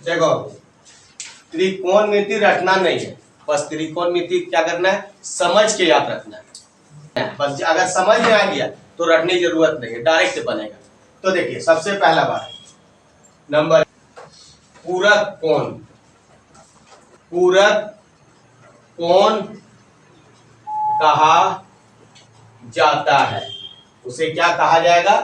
देखो त्रिकोणमिति रटना नहीं है, बस त्रिकोणमिति क्या करना है, समझ के याद रखना है। बस अगर समझ में आ गया तो रटने की जरूरत नहीं है, डायरेक्ट बनेगा। तो देखिए सबसे पहला बात नंबर, पूरक कोण। पूरक कोण कहा जाता है, उसे क्या कहा जाएगा,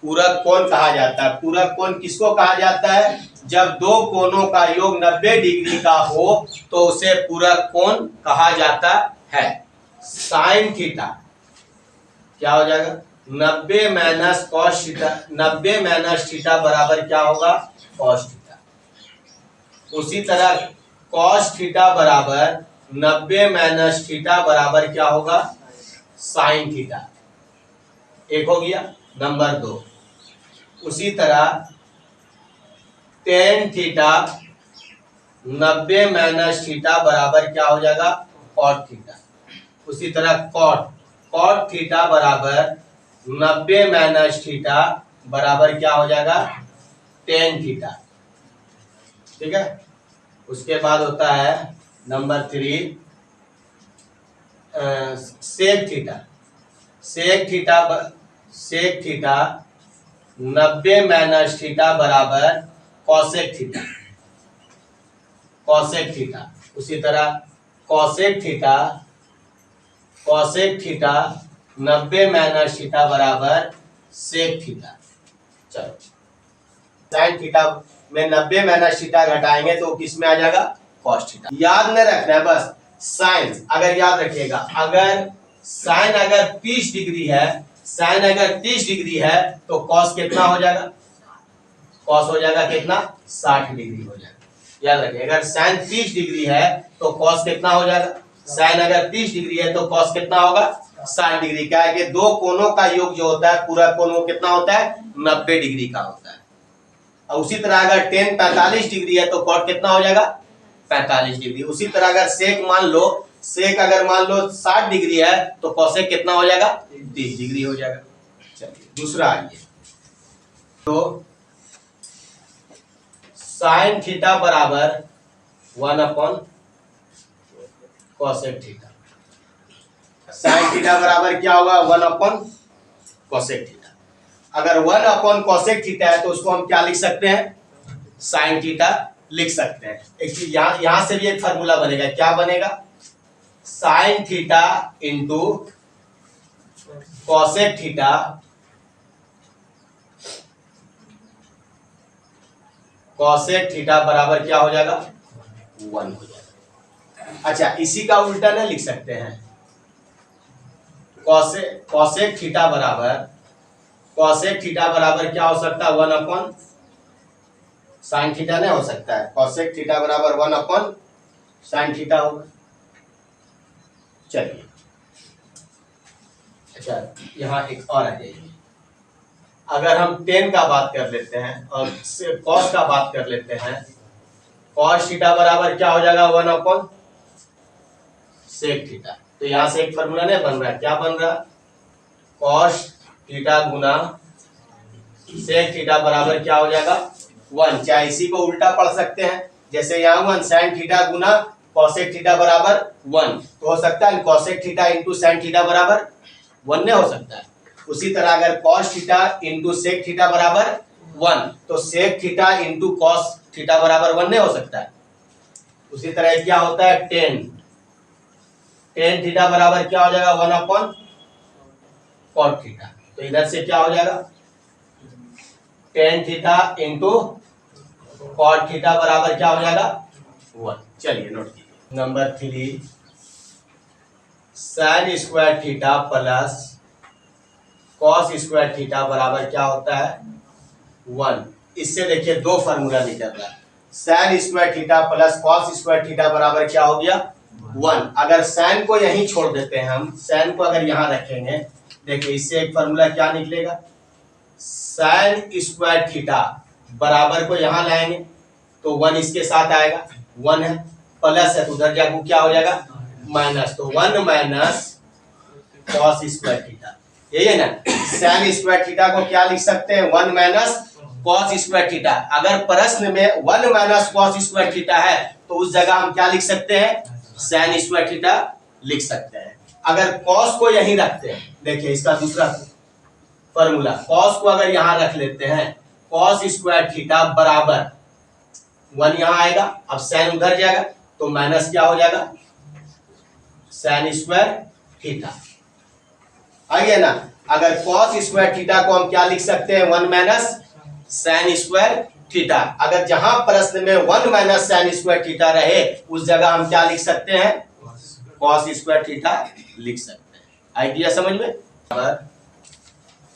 पूरक कोण कहा जाता है। पूरक कोण किसको कहा जाता है, जब दो कोणों का योग 90 डिग्री का हो तो उसे पूरक कोण कहा जाता है। साइन थीटा क्या हो जाएगा, 90 minus cos theta, 90 minus theta बराबर क्या होगा, कॉस थीटा। उसी तरह कॉस थीटा बराबर 90 माइनस थीटा बराबर क्या होगा, साइन थीटा। एक हो गया। नंबर 2, उसी तरह टेन थीटा 90 माइनस थीटा बराबर क्या हो जाएगा, कॉट थीटा। उसी तरह कॉट थीटा बराबर 90 माइनस थीटा बराबर क्या हो जाएगा, टेन थीटा। ठीक है। उसके बाद होता है number 3 sec theta. Sec theta 90 minus theta बराबर कॉसेक थीटा। उसी तरह कॉसेक थीटा 90 माइनस थीटा बराबर सेक थीटा। चलो साइन थीटा में 90 माइनस थीटा घटाएंगे तो किस में आ जाएगा, कॉस थीटा। याद न रखना है बस, साइन अगर याद रखिएगा, अगर साइन अगर 30 डिग्री है, साइन अगर 30 डिग्री है तो कॉस कितना हो जाएगा, कॉस हो जाएगा कितना, 60 डिग्री हो जाएगा। याद रखिए, अगर साइन 30 डिग्री है तो कॉस कितना हो जाएगा, साइन अगर 30 डिग्री है तो कॉस कितना होगा, 60 डिग्री। क्या है कि दो कोणों का योग जो होता है पूरा कोण वो कितना होता है, 90 डिग्री का होता है। और उसी तरह अगर टेन 45 डिग्री है तो कॉट कितना हो जाएगा, 45 डिग्री। उसी तरह अगर सेक अगर मान लो 60 डिग्री है तो कॉसेक कितना हो जाएगा, 30 डिग्री हो जाएगा। चलिए दूसरा आइए, तो साइन थीटा बराबर 1 कॉसेक थीटा। साइन थीटा बराबर क्या होगा, 1 कॉसेक थीटा। अगर 1 कॉसेक थीटा है तो उसको हम क्या लिख सकते हैं, साइन थीटा लिख सकते हैं। एक यहां से भी एक फार्मूला बनेगा, क्या बनेगा, sine theta into cosec theta बराबर क्या हो जाएगा, 1 हो जाएगा। अच्छा इसी का उल्टा नहीं लिख सकते हैं, कॉसेक थीटा बराबर क्या हो सकता है, 1 साइन थीटा नहीं हो सकता है, कॉसेक थीटा बराबर 1 साइन थीटा होगा। चलिए अच्छा यहाँ एक और आ जाइए, अगर हम टेन का बात कर लेते हैं और कॉस का बात कर लेते हैं, कॉस थीटा बराबर क्या हो जाएगा, 1 सेक थीटा। तो यहाँ से एक फॉर्मूला नहीं बन रहा है, क्या बन रहा है, कॉस थीटा गुना सेक थीटा बराबर क्या हो जाएगा, 1। चाहे इसी को उल्टा पढ़ सकते हैं, जैसे यहाँ 1 साइन थीटा गुना कॉसेक थीटा बराबर 1, तो हो सकता है cosec theta into sine theta बराबर 1 नहीं हो सकता है। उसी तरह अगर cos theta into sec theta बराबर 1 तो sec theta into cos theta बराबर 1 नहीं हो सकता है। उसी तरह क्या होता है, टेन थीटा बराबर क्या हो जाएगा, 1 कॉट थीटा। तो इधर से क्या हो जाएगा, tan theta into cot theta बराबर क्या हो जाएगा, 1। चलिए नोट कीजिए। Number 3 sine square theta plus cos square theta बराबर क्या होता है, 1। इससे देखिए दो फार्मूला निकल रहा है, sign square theta plus cos square theta बराबर क्या हो गया, 1। अगर साइन को यहीं छोड़ देते हैं हम, साइन को अगर यहाँ रखेंगे, देखिए इससे एक फार्मूला क्या निकलेगा, साइन स्क्वायर थीटा बराबर को यहाँ लाएंगे तो 1 इसके साथ आएगा, 1 है, प्लस है तो उधर जाकर क्या हो जाएगा, माइनस। तो 1 माइनस कॉस स्क्वायर थीटा, यही है ना। साइन स्क्वायर थीटा को क्या लिख सकते हैं, 1 माइनस कॉस स्क्वायर थीटा। अगर प्रश्न में 1 माइनस कॉस स्क्वायर थीटा है तो उस जगह हम क्या लिख सकते हैं, साइन स्क्वायर थीटा लिख सकते हैं। अगर कॉस को यहीं रखते हैं, देखिए इसका दूसरा फॉर्मूला, कॉस को अगर यहां रख लेते हैं, कॉस स्क्वायर थीटा बराबर 1 यहां आएगा, अब साइन उधर जाएगा तो माइनस क्या हो जाएगा, साइन स्क्वायर थीटा आ गया ना। अगर कॉस स्क्वायर थीटा को हम क्या लिख सकते हैं, 1 माइनस साइन स्क्वायर थीटा। अगर जहां प्रश्न में 1 माइनस साइन स्क्वायर थीटा रहे उस जगह हम क्या लिख सकते हैं, कॉस स्क्वायर थीटा लिख सकते हैं। आइडिया समझ में।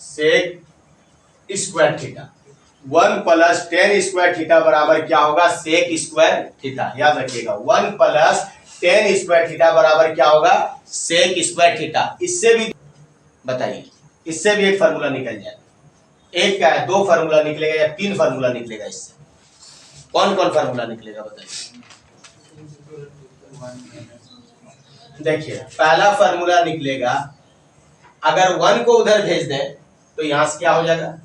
Sec square theta 1 plus tan square theta बराबर क्या होगा, सेक स्क्वायर थीटा। याद रखिएगा 1 प्लस टेन स्क्वायर थीटा बराबर क्या होगा, सेक स्क्वायर थीटा। इससे भी बताइए, इससे भी एक फार्मूला निकल जाए, एक क्या है, 2 फार्मूला निकलेगा या 3 फार्मूला निकलेगा। इससे कौन कौन फार्मूला निकलेगा बताइए। देखिए पहला फार्मूला निकलेगा, अगर 1 को उधर भेज दें तो यहां से क्या हो जाएगा,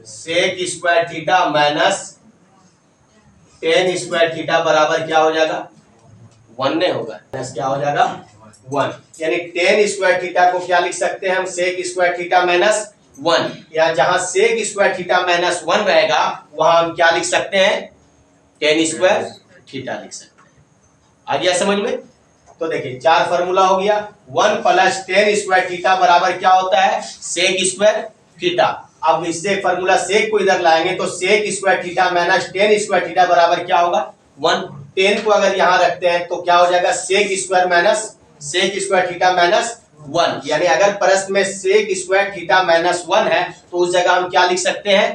sec square theta minus tan square theta बराबर क्या हो जाएगा, 1 नहीं होगा, माइनस क्या हो जाएगा 1। यानी टेन स्क्वायर थीटा को क्या लिख सकते हैं हम, सेक स्क्वायर थीटा माइनस 1। या जहां सेक स्क्वायर थीटा माइनस 1 रहेगा वहां हम क्या लिख सकते हैं, टेन स्क्वायर थीटा लिख सकते हैं। आ गया समझ में। तो देखिए 4 फार्मूला हो गया। 1 प्लस टेन स्क्वायर थीटा बराबर क्या होता है, सेक स्क्वायर थीटा। अब इससे फार्मूला सेक को इधर लाएंगे तो sec square theta minus tan square theta बराबर क्या होगा, 1। 10 को अगर यहां रखते हैं तो क्या हो जाएगा, sec square minus sec square theta minus 1। यानी अगर प्रश्न में सेक स्क्वायर थीटा माइनस 1 है तो उस जगह हम क्या लिख सकते हैं,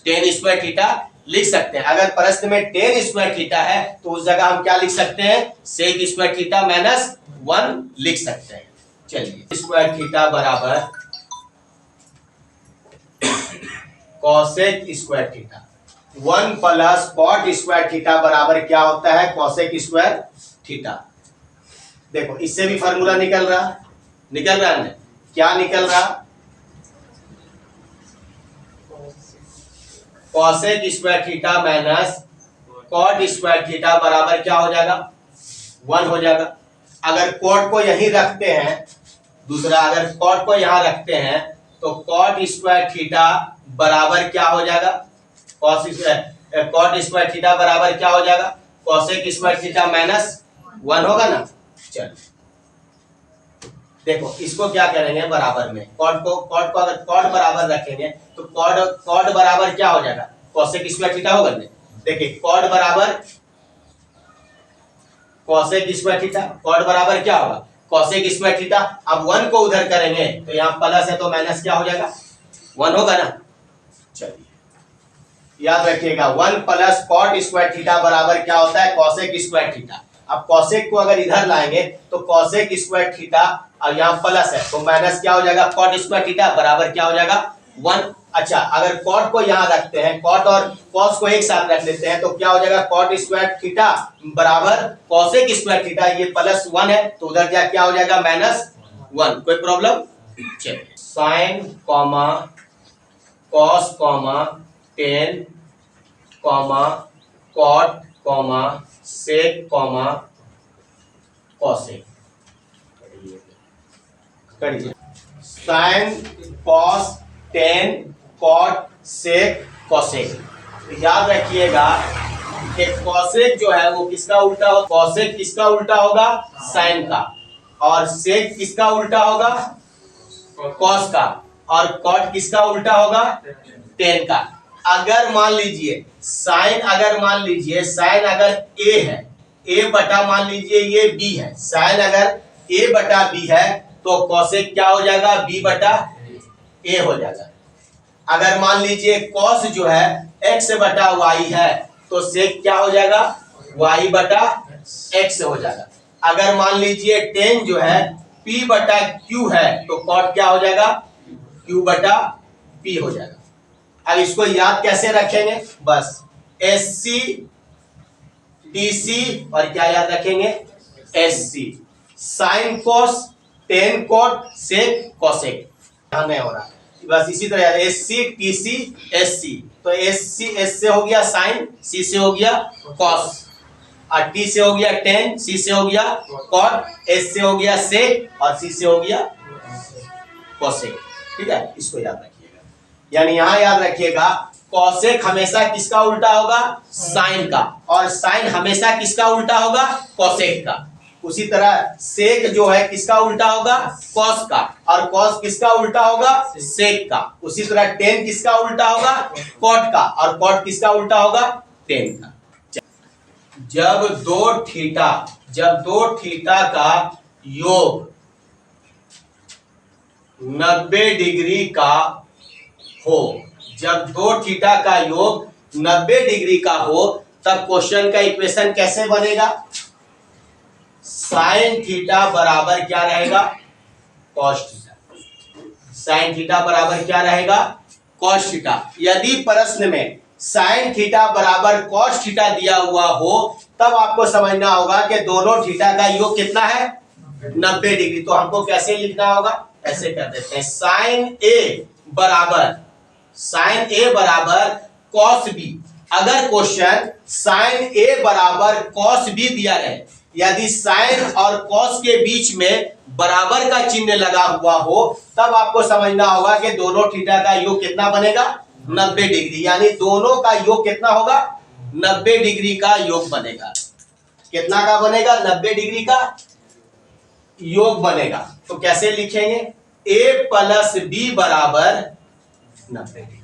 टेन स्क्वायर थीटा लिख सकते हैं। अगर प्रश्न में टेन स्क्वायर थीटा है तो उस जगह हम क्या लिख सकते हैं, सेक स्क्वायर थीटा माइनस 1 लिख सकते हैं। चलिए स्क्वायर थीटा बराबर cosec square theta, 1 plus cot square theta बराबर क्या होता है, कॉसेक स्क्वायर थीटा। देखो इससे भी फार्मूला निकल रहा है, क्या निकल रहा, cosec square theta minus cot square theta बराबर क्या हो जाएगा, 1 हो जाएगा। अगर कॉट को यहीं रखते हैं, दूसरा अगर कॉट को यहां रखते हैं तो कॉट स्क्वायर थीटा बराबर क्या हो जाएगा, कॉट स्क्वायर थीटा बराबर क्या हो जाएगा, कॉसेक स्क्वायर थीटा माइनस 1 होगा ना। चलिए देखो इसको क्या करेंगे, बराबर में कॉट को अगर कॉट बराबर रखेंगे तो कॉट बराबर क्या हो जाएगा, कॉसेक स्क्वायर थीटा होगा ना। देखिए कॉट बराबर कॉसेक स्क्वायर थीटा, कॉट बराबर क्या होगा, कॉसेक स्क्वायर थीटा। अब 1 को उधर करेंगे तो यहाँ प्लस है तो माइनस क्या हो जाएगा, 1 होगा ना। चलिए याद रखिएगा 1 प्लस कॉट स्क्वायर थीटा बराबर क्या होता है, कॉसेक स्क्वायर थीटा। अब कॉसेक को अगर इधर लाएंगे तो कॉसेक स्क्वायर थीटा और यहाँ प्लस है तो माइनस क्या हो जाएगा, कॉट स्क्वायर थीटा बराबर क्या हो जाएगा, 1। अच्छा अगर कॉट को यहाँ रखते हैं, कॉट और कॉस को एक साथ रख लेते हैं तो क्या हो जाएगा, कॉट स्क्वायर थीटा बराबर कॉसेक स्क्वायर थीटा। ये प्लस 1 है तो उधर जा क्या हो जाएगा, माइनस 1। कोई प्रॉब्लम, चलिए sine comma cos comma tan comma cot comma sec comma cosec करिए। Sine cos tan cot sec cosec. याद रखिएगा कि कॉसेक जो है वो किसका उल्टा होगा, कॉसेक किसका उल्टा होगा, साइन का। और सेक किसका उल्टा होगा, कॉस का। और कॉट किसका उल्टा होगा, टेन का। अगर मान लीजिए साइन अगर ए है, ए बटा मान लीजिए ये बी है, साइन अगर ए बटा बी है तो कॉसेक क्या हो जाएगा, बी बटा ए हो जाएगा। अगर मान लीजिए कॉस जो है एक्स बटा वाई है तो सेक क्या हो जाएगा, वाई बटा एक्स हो जाएगा। अगर मान लीजिए टेन जो है पी बटा क्यू है तो कॉट क्या हो जाएगा, क्यू बटा पी हो जाएगा। अब इसको याद कैसे रखेंगे, बस एस सी डी सी और क्या याद रखेंगे, S C. Sine cos tan cot sec cosec. यहां नहीं हो रहा, बस इसी तरह S C T C S C, तो एस सी एस से हो गया साइन, सी से हो गया कॉस, और टी से हो गया टेन, सी से हो गया कॉट, एस से हो गया सेक और सी से हो गया कोसेक। ठीक है, इसको याद रखिएगा। यानी यहां याद रखिएगा कोसेक हमेशा किसका उल्टा होगा, साइन का, और साइन हमेशा किसका उल्टा होगा, कोसेक का। उसी तरह सेक जो है किसका उल्टा होगा, कॉस का, और कॉस किसका उल्टा होगा, सेक का। उसी तरह टेन किसका उल्टा होगा, कॉट का, और कॉट किसका उल्टा होगा, टेन का। जब दो थीटा का योग 90 डिग्री का हो, जब दो थीटा का योग 90 डिग्री का हो, तब क्वेश्चन का इक्वेशन कैसे बनेगा, साइन थीटा बराबर क्या रहेगा, कॉस थीटा। साइन थीटा बराबर क्या रहेगा, कॉस थीटा। यदि प्रश्न में साइन थीटा बराबर कॉस थीटा दिया हुआ हो, तब आपको समझना होगा कि दोनों थीटा का योग कितना है, 90 डिग्री। तो हमको कैसे लिखना होगा, ऐसे कर देते हैं, साइन ए बराबर कॉस बी। अगर क्वेश्चन साइन ए बराबर कॉस बी दिया रहे, यदि साइन और कॉस के बीच में बराबर का चिन्ह लगा हुआ हो, तब आपको समझना होगा कि दोनों थीटा का योग कितना बनेगा, 90 डिग्री। यानी दोनों का योग कितना होगा, 90 डिग्री का योग बनेगा। कितना का बनेगा, 90 डिग्री का योग बनेगा। तो कैसे लिखेंगे, a प्लस बी बराबर 90 डिग्री।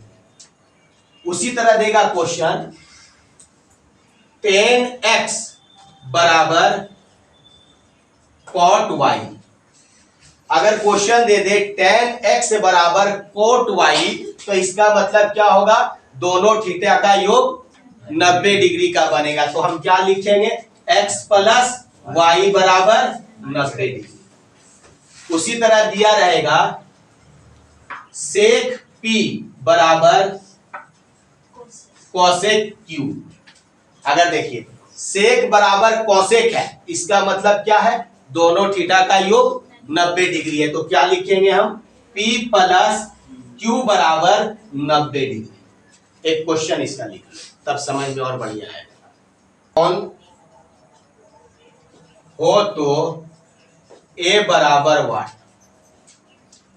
उसी तरह देगा क्वेश्चन 10x बराबर cot y। अगर क्वेश्चन दे दे 10x बराबर cot y, तो इसका मतलब क्या होगा, दोनों थीटा का योग 90 डिग्री का बनेगा। तो हम क्या लिखेंगे, x प्लस y बराबर 90 डिग्री। उसी तरह दिया रहेगा सेक p बराबर कोसेक q। अगर देखिए सेक बराबर कोसेक है, इसका मतलब क्या है, दोनों थीटा का योग 90 डिग्री है। तो क्या लिखेंगे हम, p प्लस q बराबर 90 डिग्री। एक क्वेश्चन इसका लिख लो, तब समझ में और बढ़िया है। कौन हो तो a बराबर वाट।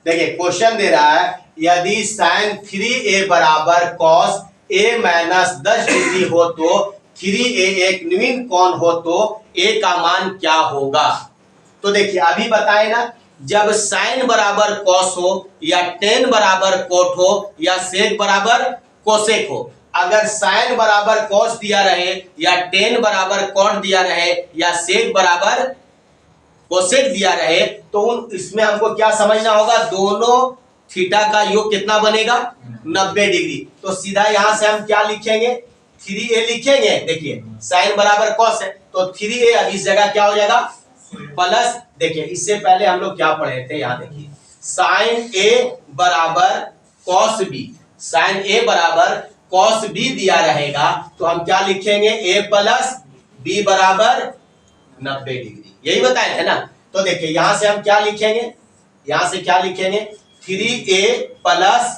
देखिए क्वेश्चन दे रहा है, यदि साइन 3a बराबर कॉस a माइनस 10 डिग्री हो तो 3a एक नवीन कोण हो तो a का मान क्या होगा। तो देखिए अभी बताए ना, जब साइन बराबर कॉस हो, या टेन बराबर कोट हो, या सेक बराबर कोसेक हो। अगर साइन बराबर कॉस दिया रहे, या टेन बराबर कोट दिया रहे, या सेक बराबर कोसेक दिया रहे, तो इसमें हमको क्या समझना होगा, दोनों थीटा का योग कितना बनेगा, 90 डिग्री। तो सीधा यहां से हम क्या लिखेंगे, 3a लिखेंगे। देखिए साइन बराबर कॉस है, तो 3a अब इस जगह क्या हो जाएगा, प्लस, देखिए इससे पहले हम लोग क्या पढ़े थे, यहां देखिए साइन a बराबर कॉस b, साइन a बराबर कॉस b दिया रहेगा, तो हम क्या लिखेंगे, a प्लस b बराबर 90 डिग्री। यही बताए थे ना। तो देखिए यहां से हम क्या लिखेंगे, यहां से क्या लिखेंगे, 3a प्लस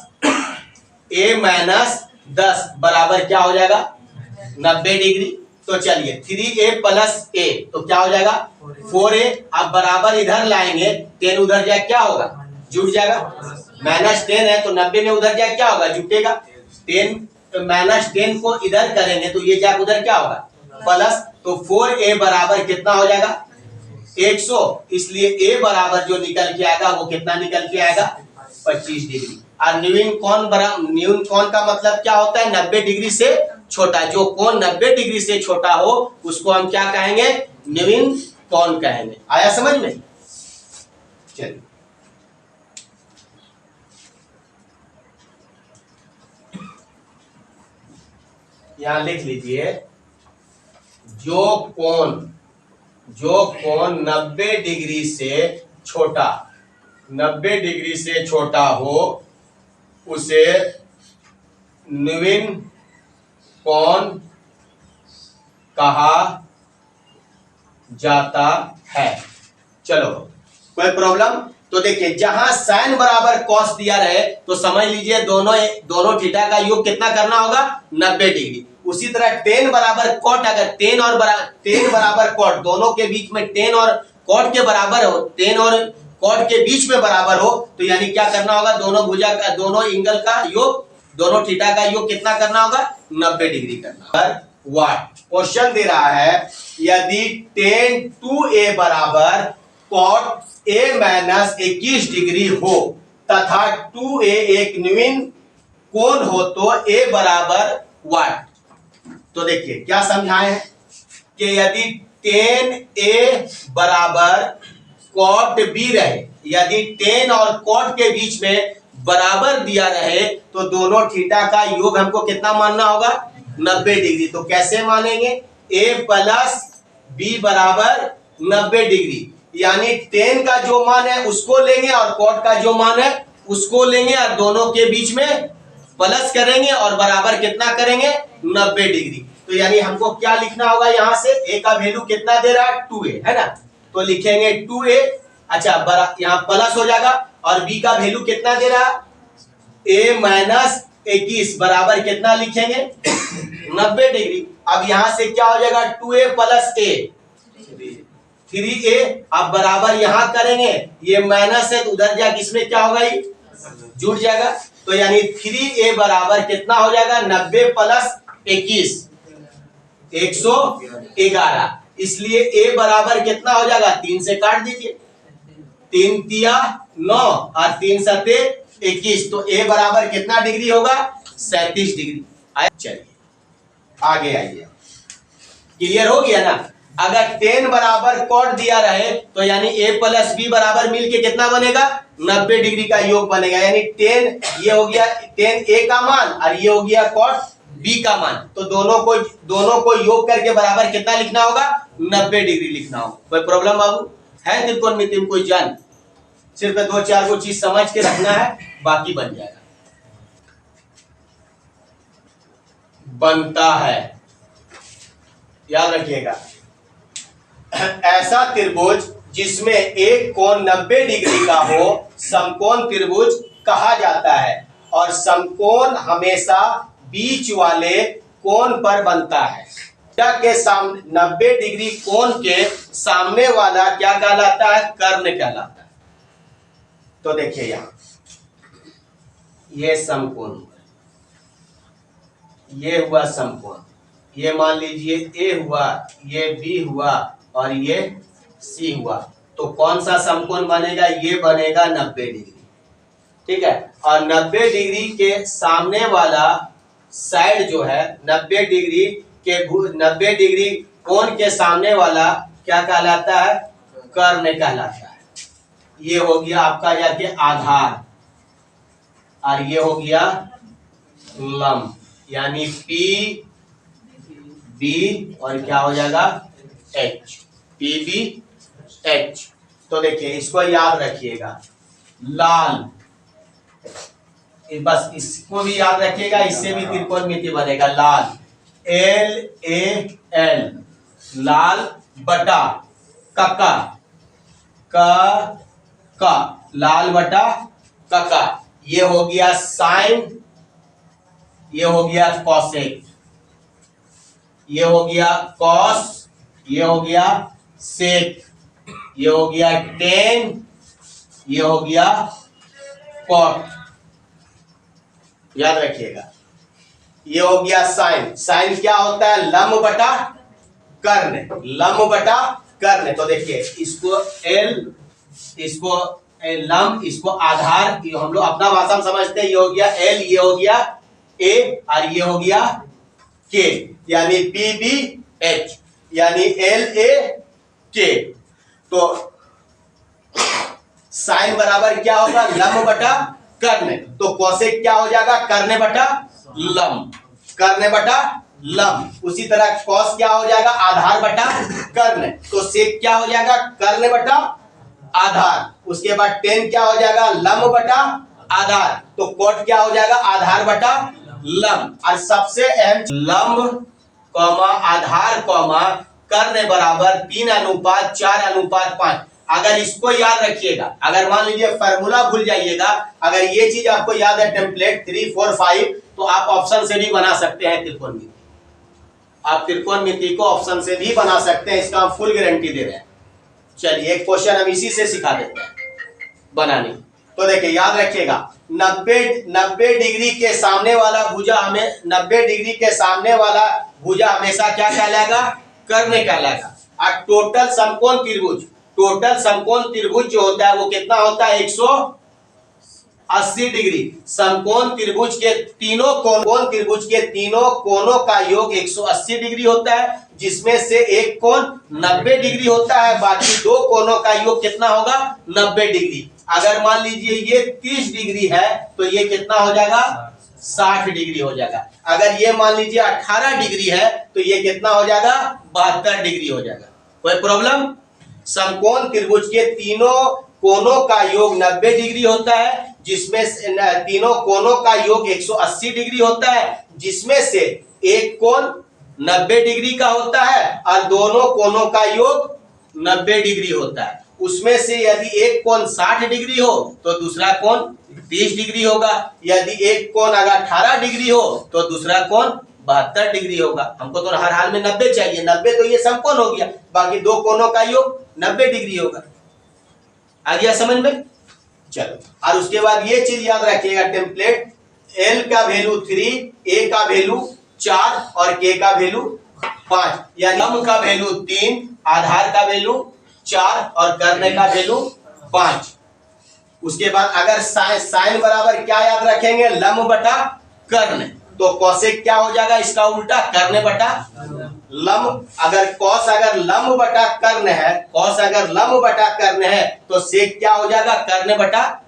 a माइनस 10 बराबर क्या हो जाएगा, 90 डिग्री। तो चलिए 3a प्लस a तो क्या हो जाएगा, 4a। अब बराबर इधर लाएंगे, 10 उधर जाए क्या होगा, जुट जाएगा, माइनस 10 है तो 90 में उधर जाए क्या होगा, जुटेगा। 10 माइनस 10 को इधर करेंगे तो ये जाए उधर क्या होगा, प्लस। तो 4a बराबर कितना हो जाएगा, 100। इसलिए a बराबर जो निकल के आएगा वो कितना निकल के आएगा, 25 डिग्री। और न्यून कोण का मतलब क्या होता है, 90 डिग्री से छोटा। जो कोण 90 डिग्री से छोटा हो उसको हम क्या कहेंगे, न्यून कोण कहेंगे। आया समझ में। चलिए यहां लिख लीजिए, जो कोण 90 डिग्री से छोटा, 90 डिग्री से छोटा हो उसे न्यून कोण कहा जाता है। चलो कोई प्रॉब्लम। तो देखिए जहां साइन बराबर कॉस दिया रहे तो समझ लीजिए दोनों थीटा का योग कितना करना होगा 90 डिग्री। उसी तरह टेन बराबर कॉट, अगर टेन बराबर कॉट दोनों के बीच में टेन और कॉट के बराबर हो, टेन और कॉट के बीच में बराबर हो तो यानी क्या करना होगा दोनों एंगल का योग, दोनों थीटा का योग कितना करना होगा 90 डिग्री करना होगा। व्हाट क्वेश्चन दे रहा है यदि tan 2a बराबर cot a माइनस 21 डिग्री हो तथा 2a एक न्यून कोण हो तो a बराबर व्हाट। तो देखिए क्या समझाए हैं कि यदि tan a बराबर cot b रहे, यदि tan और cot के बीच में बराबर दिया रहे तो दोनों थीटा का योग हमको कितना मानना होगा 90 डिग्री। तो कैसे मानेंगे a प्लस b बराबर 90 डिग्री, यानी tan का जो मान है उसको लेंगे और cot का जो मान है उसको लेंगे और दोनों के बीच में प्लस करेंगे और बराबर कितना करेंगे 90 डिग्री। तो यानी हमको क्या लिखना होगा यहाँ से a का वैल्यू कितना दे रहा है 2a है ना, तो लिखेंगे 2a, अच्छा यहाँ प्लस हो जाएगा और b का वैल्यू कितना दे रहा है a माइनस 21 बराबर कितना लिखेंगे 90 डिग्री। अब यहां से क्या हो जाएगा 2a प्लस a 3a, अब बराबर यहां करेंगे, ये माइनस है तो उधर जाके इसमें क्या होगा ये जुड़ जाएगा। तो यानी 3a बराबर कितना हो जाएगा 90 प्लस 21 111, इसलिए a बराबर कितना हो जाएगा 3 से काट दीजिए, 3 तिया 9 और 3 सते 21, तो a बराबर कितना डिग्री होगा 37 डिग्री। चलिए आगे आइए, क्लियर हो गया ना। अगर tan बराबर cot दिया रहे तो यानी a प्लस b बराबर मिलके कितना बनेगा 90 डिग्री का योग बनेगा, यानी tan ये हो गया tan a का मान और ये हो गया cot b का मान, तो दोनों को योग करके बराबर कितना लिखना होगा 90 डिग्री लिखना होगा। कोई प्रॉब्लम बाबू है त्रिकोणमिति में कोई जान, सिर्फ 2-4 को चीज समझ के रखना है, बाकी बन जाएगा। बनता है, याद रखिएगा, ऐसा त्रिभुज जिसमें एक कोण 90 डिग्री का हो समकोण त्रिभुज कहा जाता है और समकोण हमेशा बीच वाले कोण पर बनता है। के सामने 90 डिग्री कोण के सामने वाला क्या कहलाता है कर्ण कहलाता है। तो देखिए यहां ये समकोण, ये हुआ समकोण, ये मान लीजिए A हुआ, ये B हुआ और ये C हुआ, तो कौन सा समकोण बनेगा ये बनेगा 90 डिग्री, ठीक है। और 90 डिग्री के सामने वाला साइड जो है 90 डिग्री कोण के सामने वाला क्या कहलाता है कर्ण कहलाता है। ये हो गया आपका जाके आधार और ये हो गया लंब, यानी P B और क्या हो जाएगा H, P B H। तो देखिए इसको याद रखिएगा, लाल, बस इसको भी याद रखिएगा, इससे भी त्रिकोणमिति बनेगा। लाल LAL, लाल बटा कका, का लाल बटा कका, ये हो गया साइन, ये हो गया कॉसेक, ये हो गया कॉस, ये हो गया सेक, ये हो गया टेन, ये हो गया कॉट, याद रखिएगा। ये हो गया साइन, साइन क्या होता है लंब बटा कर्ण, लंब बटा कर्ण। तो देखिए इसको L, इसको लंब, इसको आधार, ये हम लोग अपना भाषा में समझते हैं, ये हो गया L, ये हो गया A और ये हो गया K, यानी PBH, यानी LAK। तो साइन बराबर क्या होगा लंब बटा कर्ण, तो कोसेक क्या हो जाएगा कर्ण बटा लंब, कर्ण बटा लंब। उसी तरह कॉस क्या हो जाएगा आधार बटा कर्ण, तो सेक क्या हो जाएगा कर्ण बटा आधार। उसके बाद टेन क्या हो जाएगा लंब बटा आधार, तो कोट क्या हो जाएगा आधार बटा लंब। और सबसे अहम लंब कॉमा आधार कॉमा कर्ण बराबर 3:4:5, अगर इसको याद रखिएगा, अगर मान लीजिए फार्मूला भूल जाइएगा, अगर ये चीज आपको याद है टेम्पलेट 3 4 5, तो आप ऑप्शन से भी बना सकते हैं त्रिकोणमिति। आप त्रिकोणमिति को ऑप्शन से भी बना सकते हैं, इसका हम फुल गारंटी दे रहे हैं। चलिए एक क्वेश्चन हम इसी से सिखा देते हैं बनाने। तो देखिए याद रखिएगा, 90 डिग्री के सामने वाला भुजा हमें 90 डिग्री के सामने वाला भुजा हमेशा क्या कहलाएगा? कर्ण कहलाएगा। और टोटल समकोण त्रिभुज जो होता है वो कितना होता है? 180 डिग्री। समकोण त्रिभुज के तीनों कोणों का योग 180 डिग्री होता है, जिसमें से एक कोण 90 डिग्री होता है, बाकी दो कोणों का योग कितना होगा? 90 डिग्री। अगर मान लीजिए ये 30 डिग्री है तो ये कितना हो जाएगा? 60 डिग्री हो जाएगा। अगर ये मान लीजिए 18 डिग्री है तो ये कितना हो जाएगा? 72 डिग्री हो जाएगा। कोई प्रॉब्लम? समकोण त्रिभुज के तीनों कोणों का योग 90 डिग्री होता है, जिसमें तीनों कोणों का योग 180 डिग्री होता है, जिसमें से एक कोण 90 डिग्री का होता है और दोनों कोणों का योग 90 डिग्री होता है। उसमें से यदि एक कोण 60 डिग्री हो तो दूसरा कोण 30 डिग्री होगा। यदि एक कोण अगर 18 डिग्री हो तो दूसरा कोण 72 डिग्री होगा। हमको तो हर हाल में 90 चाहिए, 90 तो ये समकोण हो गया, बाकी दो कोणों का योग 90 डिग्री होगा। आ गया समझ में? चलो, और उसके बाद ये चीज याद रखिएगा, टेम्पलेट L का वैल्यू 3, A का वैल्यू 4 और K का वैल्यू 5, यानी लंब का वैल्यू 3, आधार का वैल्यू 4 और कर्ण का वैल्यू 5। उसके बाद अगर साइन बराबर क्या याद रखेंगे? लंब बटा कर्ण। तो कोसेक क्या हो जाएगा? इसका उल्टा कर्ण बटा लंब। अगर कॉस अगर लंब बटा कर्ण है, तो सेक क्या हो जाएगा? कर्ण बटा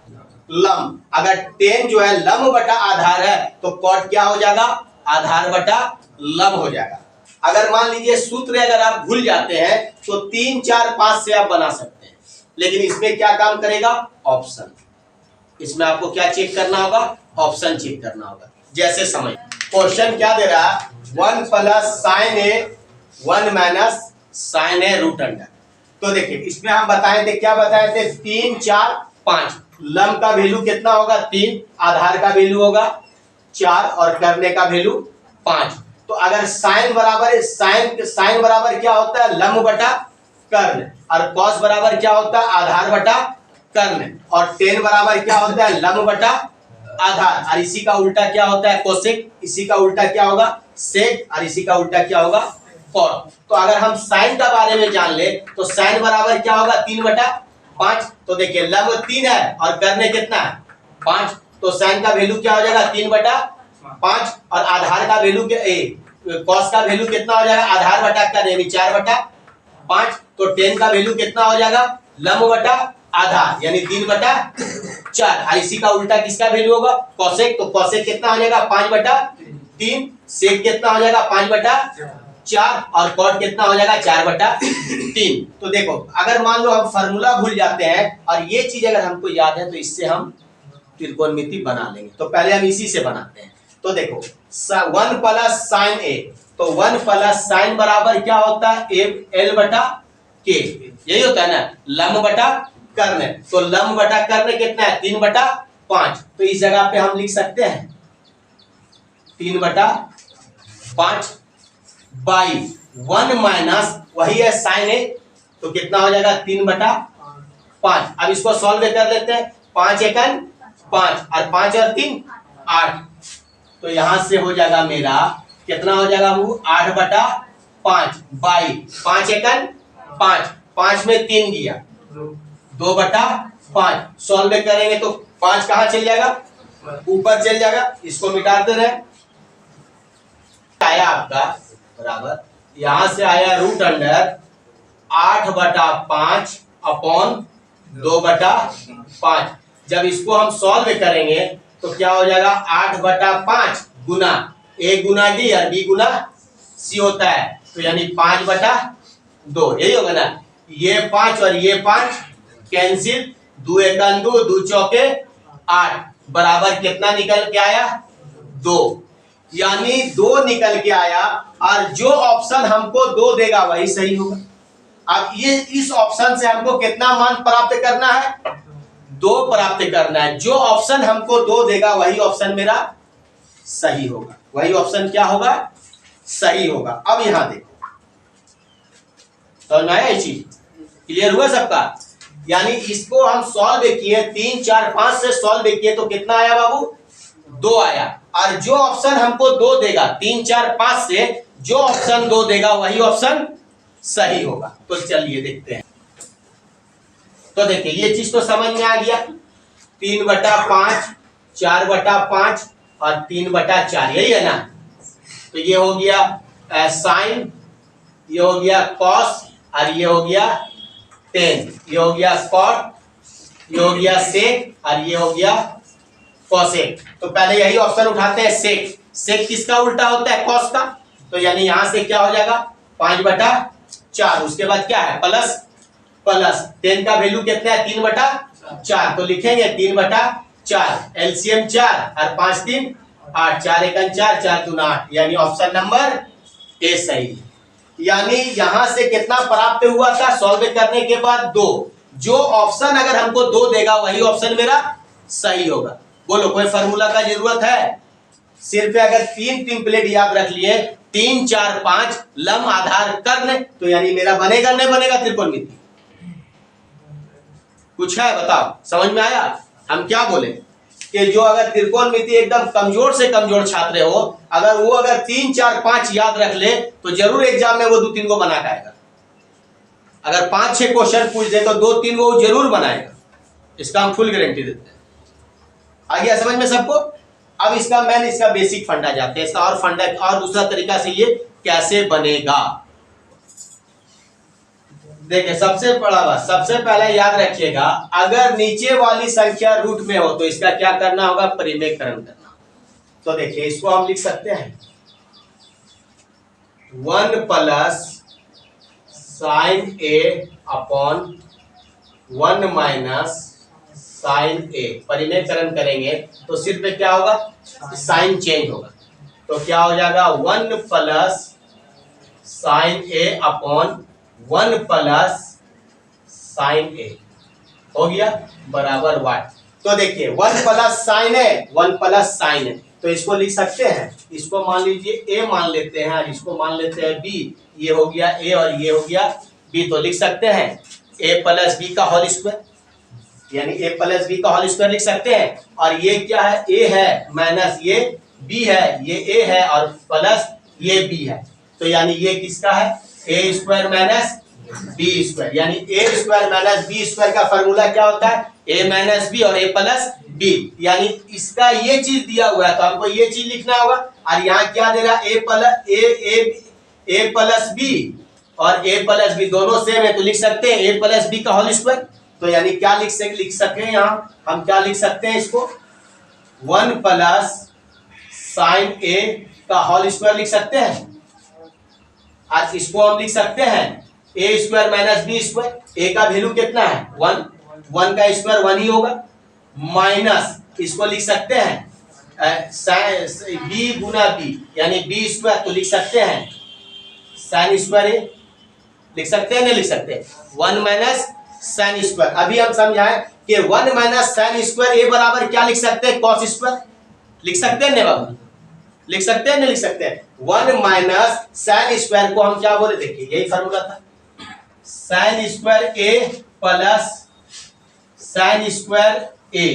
लंब। अगर टेन जो है लंब बटा आधार है तो कॉट क्या हो जाएगा? आधार बटा लंब हो जाएगा। अगर मान लीजिए सूत्र अगर आप भूल जाते हैं तो 3 4 5 से आप बना सकते हैं, लेकिन इसमें क्या काम करेगा? ऑप्शन। इसमें आपको क्या चेक करना होगा? ऑप्शन चेक करना होगा। जैसे समझ क्वेश्चन क्या दे रहा है? 1 प्लस साइन ए 1 माइनस साइन ए रूट अंडर। तो देखिए इसमें हम बताए थे, क्या बताए थे? 3 4 5। लंब का वैल्यू कितना होगा? 3, आधार का वैल्यू होगा 4 और कर्ण का वैल्यू 5। तो अगर साइन बराबर क्या होता है? लंब बटा कर्ण। और कॉस बराबर क्या होता है? आधार बटा कर्ण। और टेन बराबर क्या होता है? लंब बटा आधार। और इसी का उल्टा क्या होता है? कोसेक। इसी का उल्टा क्या होगा? सेक। और इसी का उल्टा क्या होगा? कॉट। तो अगर हम साइन का बारे में जान ले तो साइन बराबर क्या होगा? 3 बटा 5। तो देखिए लंब 3 है और कर्ण कितना है? 5। तो साइन का वैल्यू क्या हो जाएगा? 3 बटा 5। और आधार का वैल्यू कॉस का वैल्यू कितना हो जाएगा? आधार बटा कर्ण यानी 4 बटा 5। तो टेन का वैल्यू कितना हो जाएगा? लंब बटा आधार यानी 3 बटा 4। और इसी का उल्टा किसका वैल्यू होगा? कोसेक। तो कोसेक कितना हो जाएगा? 5 बटा 3। सेक कितना हो जाएगा? 5 बटा 4। और कॉट कितना हो जाएगा? 4 बटा 3। तो देखो अगर मान लो हम फार्मूला भूल जाते हैं और ये चीज अगर हमको याद है तो इससे हम त्रिकोणमिति बना लेंगे। तो पहले हम इसी से बनाते हैं। तो देखो 1 प्लस साइन ए, तो 1 प्लस साइन बराबर क्या होता है? L बटा K। यही होता है ना, लंब बटा कर्ण। तो लंब बटा कर्ण कितना है? 3 बटा 5। तो इस जगह पे हम लिख सकते हैं 3 बटा 5 बाई 1 माइनस वही है साइन ए, तो कितना हो जाएगा? 3 बटा 5। अब इसको सॉल्व कर लेते हैं। 5 एकन 5 और 5 और 3 8। तो यहां से हो जाएगा मेरा कितना हो जाएगा? वो 8 बटा 5 बाई 5 एकन 5, 5 में 3 गया 2 बटा 5। सॉल्व करेंगे तो 5 कहां चल जाएगा? ऊपर चल जाएगा। इसको मिटा दे रहे आया आपका बराबर, यहां से आया रूट अंडर 8 बटा 5 अपॉन 2 बटा 5। जब इसको हम सॉल्व करेंगे तो क्या हो जाएगा? 8 बटा 5 गुना A गुना D और B गुना C होता है, तो यानी 5 बटा 2। यही होगा ना? ये 5 और ये 5 कैंसिल, 2 एकन 2, 2 चौके 8 बराबर कितना निकल के आया? 2। यानी 2 निकल के आया और जो ऑप्शन हमको 2 देगा वही सही होगा। अब ये इस ऑप्शन से हमको कितना मान प्राप्त करना है, 2 प्राप्त करना है। जो ऑप्शन हमको 2 देगा वही ऑप्शन मेरा सही होगा, वही ऑप्शन क्या होगा, सही होगा। अब यहां देखो, समझ में आया ये चीज, क्लियर हुआ सबका? यानी इसको हम सॉल्व किए 3 4 5 से सॉल्व किए तो कितना आया बाबू, 2 आया। और जो ऑप्शन हमको 2 देगा 3 4 5 से, जो ऑप्शन 2 देगा वही ऑप्शन सही होगा। तो चलिए देखते हैं। तो देखिए ये चीज तो समझ में आ गया, 3/5 4/5 और 3/4, यही है ना। तो ये हो गया साइन, ये हो गया कॉस, और ये हो गया टेन, ये हो गया कॉट, ये हो गया सेक, और ये हो गया कॉसेक। तो पहले यही ऑप्शन उठाते हैं, सेक। सेक किसका उल्टा होता है, कॉस का। तो यानी यहां से क्या हो जाएगा, 5/4। उसके बाद क्या है, प्लस प्लस 10 का वैल्यू कितना है, 3/4। तो लिखेंगे 3/4, एलसीएम 4 और 5 3 8, 4 1 4, 4 2 8, यानी ऑप्शन नंबर ए सही है। यानी यहां से कितना प्राप्त हुआ था सॉल्व करने के बाद 2। जो ऑप्शन अगर हमको 2 देगा वही ऑप्शन मेरा सही होगा। बोलो कोई फार्मूला का जरूरत है? सिर्फ अगर 3 टेम्पलेट याद रख लिए, 3 4 5 लम आधार कर्ण, तो यानी मेरा बनेगा नहीं बनेगा त्रिकोणमिति? कुछ है बताओ, समझ में आया? हम क्या बोले कि जो अगर त्रिकोणमिति एकदम कमजोर से कमजोर छात्र हो, अगर वो अगर 3 4 5 याद रख ले तो जरूर एग्जाम में वो 2-3 को बना पाएगा। अगर 5-6 क्वेश्चन पूछ दे तो 2-3 वो जरूर बनाएगा, इसका हम फुल गारंटी देते हैं। आ गया समझ में सबको? अब इसका इसका बेसिक फंडा जाते हैं, इसका और फंडा और दूसरा तरीका से ये कैसे बनेगा। देखिए सबसे बड़ा बात, सबसे पहले याद रखिएगा, अगर नीचे वाली संख्या रूट में हो तो इसका क्या करना होगा, परिमेयकरण करना। तो देखिए इसको हम लिख सकते हैं 1 प्लस साइन ए अपॉन 1 माइनस साइन ए। परिमेयकरण करेंगे तो सिर्फ पे क्या होगा, साइन चेंज होगा। तो क्या हो जाएगा, 1 प्लस साइन ए अपॉन 1 प्लस साइन ए हो गया बराबर 1। तो देखिए 1 प्लस साइन है, 1 प्लस साइन है, तो इसको लिख सकते हैं, इसको मान लीजिए a मान लेते हैं और इसको मान लेते हैं b। ये हो गया a और ये हो गया b। तो लिख सकते हैं a प्लस b का होल स्क्वायर, यानी a प्लस b का होल स्क्वायर लिख सकते हैं। और ये क्या है, a है माइनस ये b है, ये a है और प्लस ये b है। तो यानी ये किसका है, a square minus b square. यानी a square minus b square का फॉर्मूला क्या होता है, a माइनस b और a प्लस b। यानी इसका ये चीज दिया हुआ है तो हमको ये चीज लिखना होगा। और यहाँ क्या दे रहा है, a प्लस b और a प्लस b दोनों सेम है, तो लिख सकते हैं a प्लस b का होल स्क्वायर। तो यानी क्या लिख सकते हैं, यहाँ हम क्या लिख सकते हैं, इसको 1 प्लस साइन a का होल स्क्वायर लिख सकते हैं। आज इसको हम लिख सकते हैं a square minus b square. a का वैल्यू कितना है, 1, 1 का स्क्वायर 1 ही होगा, माइनस इसको लिख सकते हैं b गुना b, यानी b स्क्वायर। तो लिख सकते हैं साइन स्क्वायर a, लिख सकते हैं नहीं लिख सकते, 1 माइनस साइन स्क्वायर। अभी हम समझाएं कि 1 माइनस साइन स्क्वायर a बराबर क्या लिख सकते हैं, कॉस स्क्वायर। लिख सकते हैं नहीं बाबू, लिख सकते हैं नहीं लिख सकते हैं। 1 माइनस साइन स्क्वायर को हम क्या बोले, देखिए यही फॉर्मूला था, sine square a plus sine square a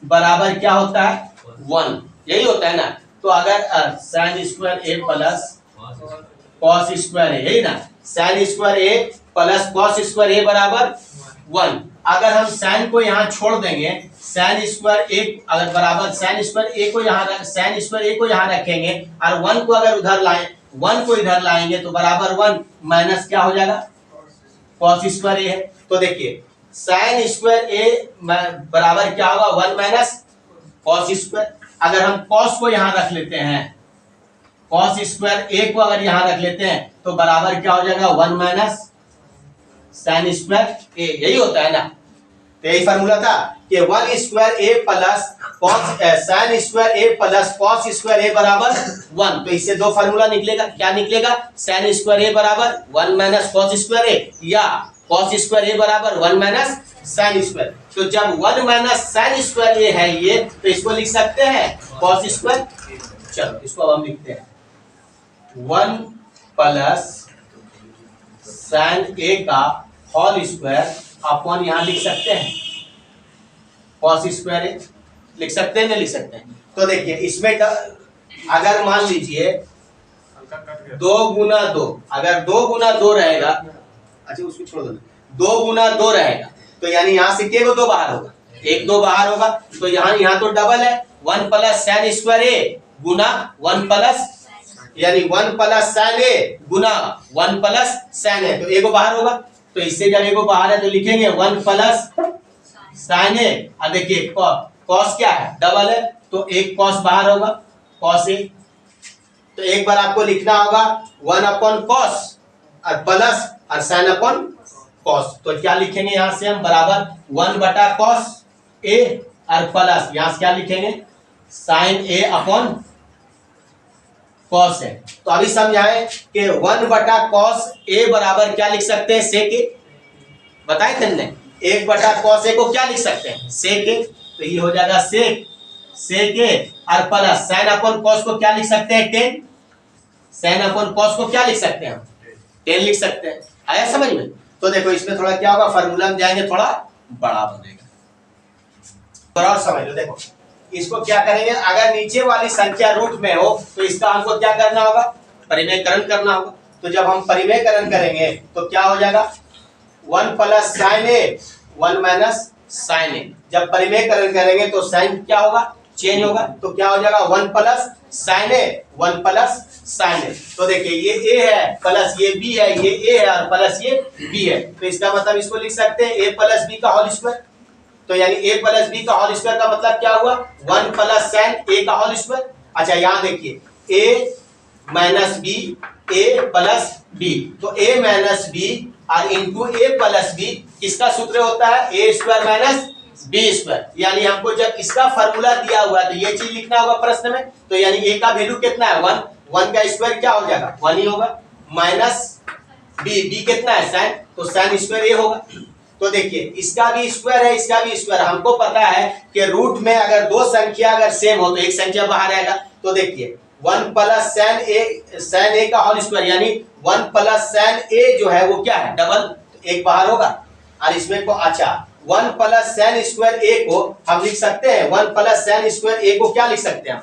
बराबर क्या होता है, 1, यही होता है ना। तो अगर sine square a plus cos square a, यही ना, sine square a plus cos square a बराबर 1। अगर हम साइन को यहाँ छोड़ देंगे, साइन स्क्वायर a अगर बराबर साइन स्क्वायर a को यहाँ साइन स्क्वायर a को यहाँ रखेंगे और 1 को अगर उधर लाएं, 1 को इधर लाएंगे तो बराबर 1 माइनस क्या हो जाएगा, कॉस स्क्वायर a है। तो देखिए साइन स्क्वायर a बराबर क्या होगा, 1 माइनस कॉस स्क्वायर। अगर हम कॉस को यहाँ रख लेते हैं, कॉस स्क्वायर a को अगर यहाँ रख लेते हैं तो बराबर क्या हो जाएगा, 1 माइनस साइन स्क्वायर a, यही होता है ना। तो यही फॉर्मूला था कि 1 स्क्वायर ए प्लस कॉस साइन स्क्वायर ए प्लस कॉस स्क्वायर ए बराबर 1। तो इससे दो फार्मूला निकलेगा, क्या निकलेगा? साइन स्क्वायर ए बराबर 1 माइनस कॉस स्क्वायर ए, या कॉस स्क्वायर ए बराबर 1 माइनस साइन स्क्वायर। तो जब 1 माइनस साइन स्क्वायर ए है ये, तो इसको लिख सकते हैं कॉस स्क्वायर। चलो इसको हम लिखते हैं 1 प्लस साइन ए का होल स्क्वायर अपन यहां लिख सकते हैं कॉस स्क्वायर ए, लिख सकते हैं, नहीं लिख सकते हैं? तो देखिए इसमें अगर मान लीजिए 2 गुना 2, अगर 2 गुना 2 रहेगा, अच्छा उसको छोड़ दो, 2 गुना 2 रहेगा तो यानी यहाँ से केवल 2 बाहर होगा, 1 2 बाहर होगा। तो यहाँ तो डबल है 1 प्लस साइन स्क्वायर ए गुना 1 प्लस, यानी 1 प्लस साइन ए गुना 1 प्लस साइन ए, तो एगो बाहर होगा। तो इससे जब एगो बाहर है तो लिखेंगे 1 प्लस साइन ए। अब देखिए कॉस क्या है? डबल है, तो एक कॉस बाहर होगा, कॉस ए। तो एक बार आपको लिखना होगा 1 अपॉन कॉस और प्लस और साइन अपॉन कॉस। तो क्या लिखेंगे यहां से हम? बराबर 1 बटा कॉस ए और प्लस यहां से क्या लिखेंगे? साइन ए अपॉन कॉस है। तो अभी समझाएं कि 1 बटा कॉस ए बराबर क्या लिख सकते हैं? सेक ए। बताए थे हमने 1 बटा कॉस ए को क्या लिख सकते हैं? सेक ए। तो ये हो जाएगा सेक ए और प्लस साइन अपॉन कॉस को क्या लिख सकते हैं? टेन। साइन अपॉन कॉस को क्या लिख सकते हैं? 10 लिख सकते हैं। आया समझ में? तो देखो इसमें थोड़ा क्या होगा, फार्मूला में जाएंगे थोड़ा बड़ा बनेगा। थोड़ा और समझ लो, देखो इसको क्या करेंगे, अगर नीचे वाली संख्या रूट में हो तो इसका हमको क्या करना होगा? परिमेयकरण करना होगा। तो जब हम परिमेयकरण करेंगे तो क्या हो जाएगा? 1 प्लस साइन ए 1 माइनस साइन ए। जब परिमेयकरण करेंगे तो साइन क्या होगा? चेंज होगा। तो क्या हो जाएगा? 1 प्लस साइन ए 1 प्लस साइन ए। तो देखिए ये ए है प्लस ये बी है, ये ए है और प्लस ये बी है। तो इसका मतलब इसको लिख सकते हैं ए प्लस बी का होल स्क्वायर। तो यानी ए प्लस बी का होल स्क्वायर का मतलब क्या हुआ? 1 प्लस साइन ए का होल स्क्वायर। अच्छा यहाँ देखिए ए माइनस बी, ए प्लस बी, तो ए माइनस बी और इंटू ए प्लस बी किसका सूत्र होता है? ए स्क्वायर माइनस बी स्क्वायर। यानी हमको जब इसका फार्मूला दिया हुआ है तो ये चीज लिखना होगा प्रश्न में। तो यानी ए का वैल्यू कितना है? 1, 1 का स्क्वायर क्या हो जाएगा? 1 ही होगा, माइनस बी, बी कितना है? साइन, तो साइन स्क्वायर ए होगा। तो देखिए इसका भी स्क्वायर है, इसका भी स्क्वायर। हमको पता है कि रूट में अगर दो संख्या अगर सेम हो तो एक संख्या बाहर आएगा। तो देखिए 1 प्लस साइन ए का होल स्क्वायर यानी 1 प्लस साइन ए जो है वो क्या है? डबल, तो एक बाहर होगा। और इसमें को अच्छा 1 प्लस साइन स्क्वायर ए को हम लिख सकते हैं 1 प्लस साइन स्क्वायर ए को क्या लिख सकते हैं?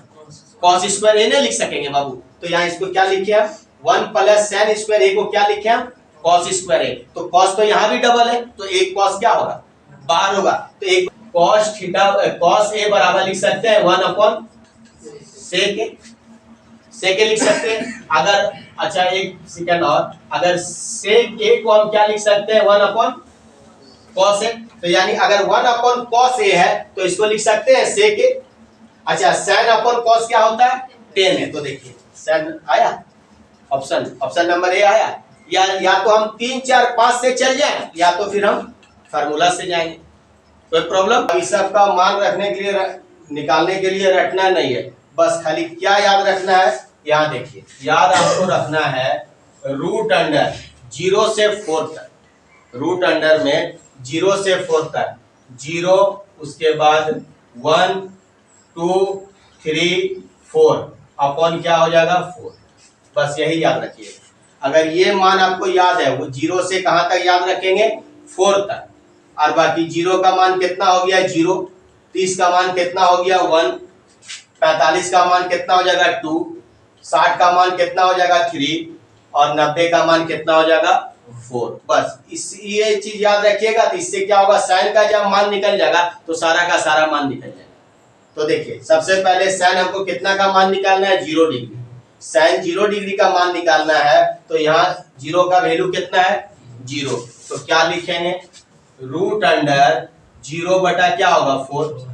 कॉस स्क्वायर ए नहीं लिख सकेंगे बाबू। तो यहाँ इसको क्या लिखे हम? 1 प्लस साइन स्क्वायर ए को क्या लिखे हम? कॉस स्क्वायर ए। तो कॉस तो यहाँ भी डबल है, तो एक कॉस क्या होगा? बाहर होगा। तो एक कॉस थीटा कॉस ए बराबर लिख सकते हैं 1 अपॉन सेक ए, सेक ए लिख सकते हैं। अगर अच्छा एक सेकंड और, अगर सेक ए को हम क्या लिख सकते हैं? 1 अपॉन कॉस ए। तो यानी अगर 1 अपॉन कॉस ए है तो इसको लिख सकते हैं सेक ए। अच्छा साइन अपॉन कॉस क्या होता है? 10 है। तो देखिए साइन आया, ऑप्शन नंबर ए आया। या तो हम 3 4 5 से चल जाएं या तो फिर हम फार्मूला से जाएंगे, कोई प्रॉब्लम। इस सब का मान रखने के लिए निकालने के लिए रटना नहीं है, बस खाली क्या याद रखना है? यहाँ देखिए याद आपको रखना है रूट अंडर 0 से 4 तक, रूट अंडर में 0 से 4 तक 0, उसके बाद 1 2 3 4 अपॉन क्या हो जाएगा? 4। बस यही याद रखिए। अगर ये मान आपको याद है वो 0 से कहां तक याद रखेंगे? 4 तक। और बाकी 0 का मान कितना हो गया? 0। 30 का मान कितना हो गया? 1। 45 का मान कितना हो जाएगा? 2। 60 का मान कितना हो जाएगा? 3। और 90 का मान कितना हो जाएगा? 4। बस ये चीज याद रखिएगा। तो इससे क्या होगा? साइन का जब मान निकल जाएगा तो सारा का सारा मान निकल जाएगा। तो देखिए सबसे पहले साइन हमको कितना का मान निकालना है? 0 डिग्री। साइन 0 डिग्री का मान निकालना है तो यहाँ 0 का वैल्यू कितना है? 0। तो क्या लिखेंगे? रूट अंडर 0 बटा क्या होगा? 4।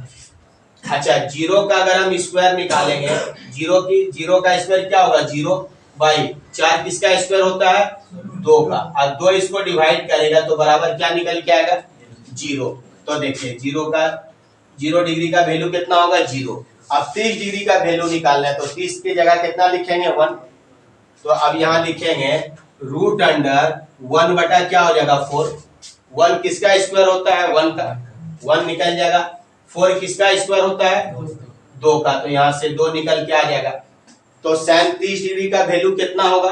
अच्छा 0 का अगर हम स्क्वायर निकालेंगे, 0 का स्क्वायर क्या होगा? 0 बाई 4 किसका स्क्वायर होता है? 2 का। और 2 इसको डिवाइड करेगा तो बराबर क्या निकल के आएगा? 0। तो देखिए 0 का 0 डिग्री का वैल्यू कितना होगा 0। अब 30 डिग्री का वैल्यू निकालना है तो 30 की जगह कितना लिखेंगे 1। तो अब यहाँ लिखेंगे रूट अंडर 1 बटा क्या हो जाएगा 4। 1 किसका स्क्वायर होता है 1 का, 1 निकल जाएगा। 4 किसका स्क्वायर होता है 2 का, तो यहाँ से 2 निकल के आ जाएगा। तो sin 30 डिग्री का वैल्यू कितना होगा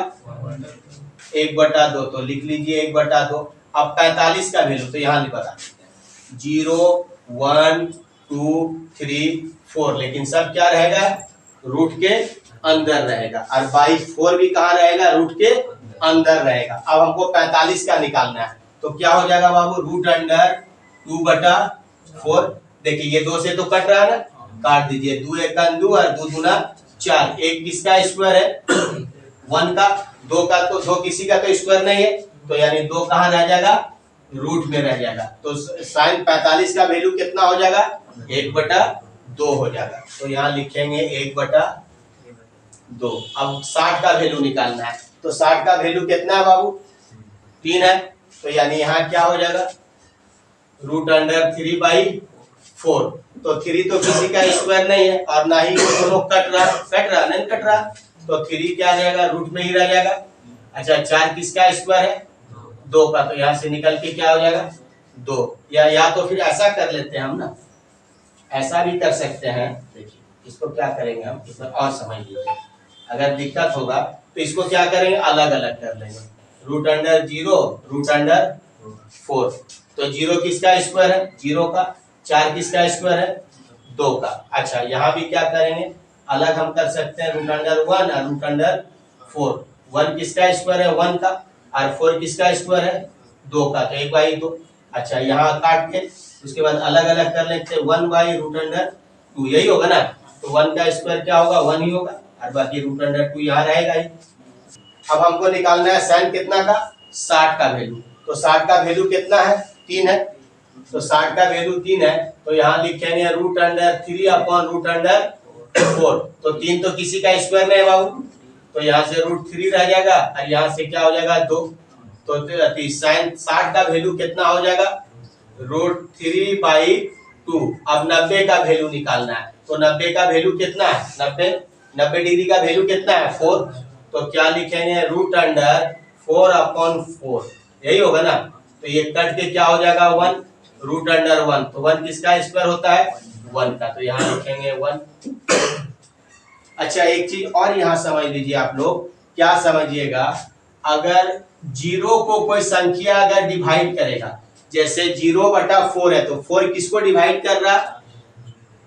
1/2। तो लिख लीजिए 1/2। अब 45 का वैल्यू तो यहाँ बता देते हैं 0 1 2 3 4, लेकिन सब क्या रहेगा रूट के अंदर रहेगा, और बाई 4 भी कहाँ रहेगा रूट के अंदर रहेगा। अब हमको 45 का निकालना है तो क्या हो जाएगा बाबू रूट अंडर 2/4। देखिए ये 2 से तो कट रहा है ना, काट दीजिए 2 1 2 और 2 दूना 4। एक किसका स्क्वायर है 1 का, 2 का, तो 2 किसी का तो स्क्वायर नहीं है, तो यानी 2 कहाँ रह जाएगा रूट में रह जाएगा। तो साइन 45 का वैल्यू कितना हो जाएगा 1/2 हो जाएगा। तो यहाँ लिखेंगे 1/2। अब 60 का वैल्यू निकालना है तो 60 का वैल्यू कितना है बाबू 3 है, तो यानी यहाँ क्या हो जाएगा रूट अंडर 3/4। तो 3 तो किसी का स्क्वायर नहीं है और ना ही वो दोनों कट रहा, तो 3 क्या रहेगा रूट में ही रह जाएगा। अच्छा 4 किसका स्क्वायर है 2 का, तो यहाँ से निकल के क्या हो जाएगा 2। या तो फिर ऐसा कर लेते हैं हम ना, ऐसा भी कर सकते हैं। देखिए इसको क्या करेंगे हम, इसमें और समझ लीजिए, अगर दिक्कत होगा तो इसको क्या करेंगे अलग अलग कर लेंगे। रूट अंडर 0 रूट अंडर 4, तो 0 किसका स्क्वायर है 0 का, 4 किसका स्क्वायर है 2 का। अच्छा यहाँ भी क्या करेंगे अलग हम कर सकते हैं रूट अंडर 1 और रूट अंडर 4। 1 किसका स्क्वायर है 1 का, और 4 किसका स्क्वायर है 2 का, तो 1/2। अच्छा यहाँ काट के उसके बाद अलग अलग कर लेते हैं 1/√2, यही होगा ना। तो 1 का स्क्वायर क्या होगा 1 ही होगा, और बाकी √2 यहाँ रहेगा ही। अब हमको निकालना है साइन कितना का 60 का वैल्यू। तो 60 का वैल्यू कितना है 3 है, तो 60 का वैल्यू 3 है, तो यहाँ लिखेंगे √3/√4। तो 3 तो किसी का स्क्वायर नहीं है बाबू, तो यहाँ से √3 रह जाएगा और यहाँ से क्या हो जाएगा 2। तो साइन 60 का वैल्यू कितना हो जाएगा √3/2। अब 90 का वैल्यू निकालना है, तो 90 का वैल्यू कितना है 90 डिग्री का वैल्यू कितना है 4। तो क्या लिखेंगे √4/4, यही होगा ना। तो ये कट के क्या हो जाएगा 1 √1। तो 1 किसका स्क्वायर होता है 1 का, तो यहाँ लिखेंगे 1। अच्छा एक चीज और यहाँ समझ लीजिए आप लोग, क्या समझिएगा, अगर 0 को कोई संख्या अगर डिवाइड करेगा, जैसे 0/4 है तो 4 किसको डिवाइड कर रहा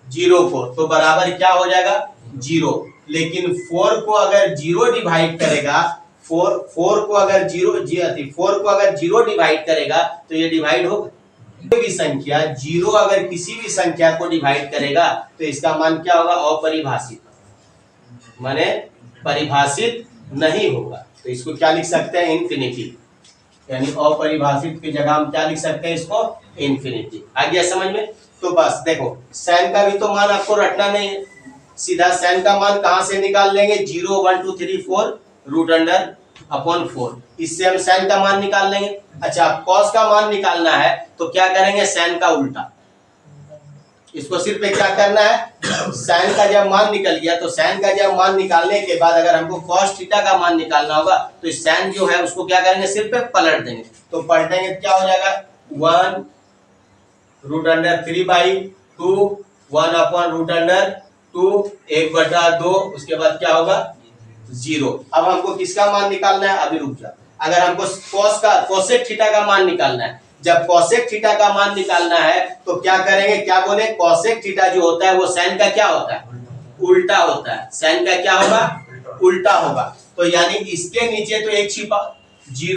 0 को, तो बराबर क्या हो जाएगा 0। लेकिन 4 को अगर 0 डिवाइड करेगा, 4 को अगर 0 डिवाइड करेगा तो ये डिवाइड होगा। कोई भी संख्या 0 अगर किसी भी संख्या को डिवाइड करेगा तो इसका मान क्या होगा अपरिभाषित, माने परिभाषित नहीं होगा। तो इसको क्या लिख सकते हैं इन्फिनिटी, यानी अपरिभाषित की जगह हम क्या लिख सकते हैं इसको इन्फिनिटी। आ गया समझ में। तो बस देखो साइन का भी तो मान आपको रटना नहीं है, सीधा साइन का मान कहां से निकाल लेंगे 0 1 2 3 4 √4। इससे हम साइन का मान निकाल लेंगे। अच्छा कॉस का मान निकालना है तो क्या करेंगे साइन का उल्टा, इसको सिर्फ क्या करना है साइन का जब मान निकल गया तो साइन का जब मान निकालने के बाद अगर हमको cos थीटा का मान निकालना होगा तो साइन जो है उसको क्या करेंगे सिर्फ पलट देंगे। तो पलटेंगे क्या हो जाएगा 1 √3/2 1/√2 1/2, उसके बाद क्या होगा 0। अब हमको किसका मान निकालना है, अभी रुक जा, अगर हमको कोसेक थीटा का मान निकालना है, जब कोसेक थीटा का मान निकालना है तो क्या करेंगे, क्या बोले कोसेक थीटा जो होता है वो साइन का क्या होता है उल्टा होता है, साइन का क्या होगा उल्टा होगा। तो यानी इसके नीचे तो एक छिपा 0,